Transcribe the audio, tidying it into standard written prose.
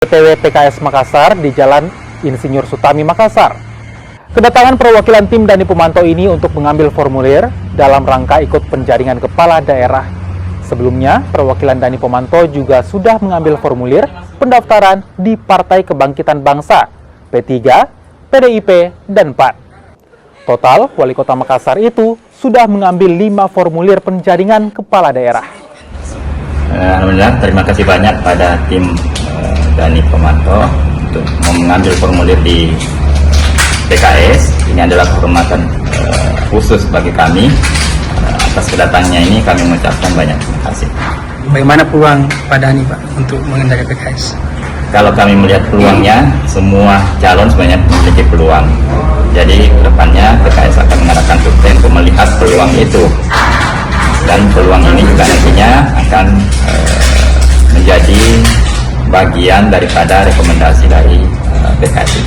DPW PKS Makassar di Jalan Insinyur Sutami, Makassar. Kedatangan perwakilan tim Dani Pemantau ini untuk mengambil formulir dalam rangka ikut penjaringan kepala daerah. Sebelumnya, perwakilan Dani Pemantau juga sudah mengambil formulir pendaftaran di Partai Kebangkitan Bangsa, P3, PDIP, dan PAN. Total, Wali Kota Makassar itu sudah mengambil 5 formulir penjaringan kepala daerah. Alhamdulillah, terima kasih banyak pada tim Dani Pemantau untuk mengambil formulir di PKS. Ini adalah kehormatan khusus bagi kami. Atas kedatangannya ini kami mengucapkan banyak terima kasih. Bagaimana peluang Pak Dani, Pak, untuk mengendari PKS? Kalau kami melihat peluangnya, semua calon sebenarnya memiliki peluang. Jadi kedepannya PKS akan mengadakan survei untuk melihat peluang itu. Dan peluang ini juga nantinya akan menjadi bagian daripada rekomendasi dari PKS.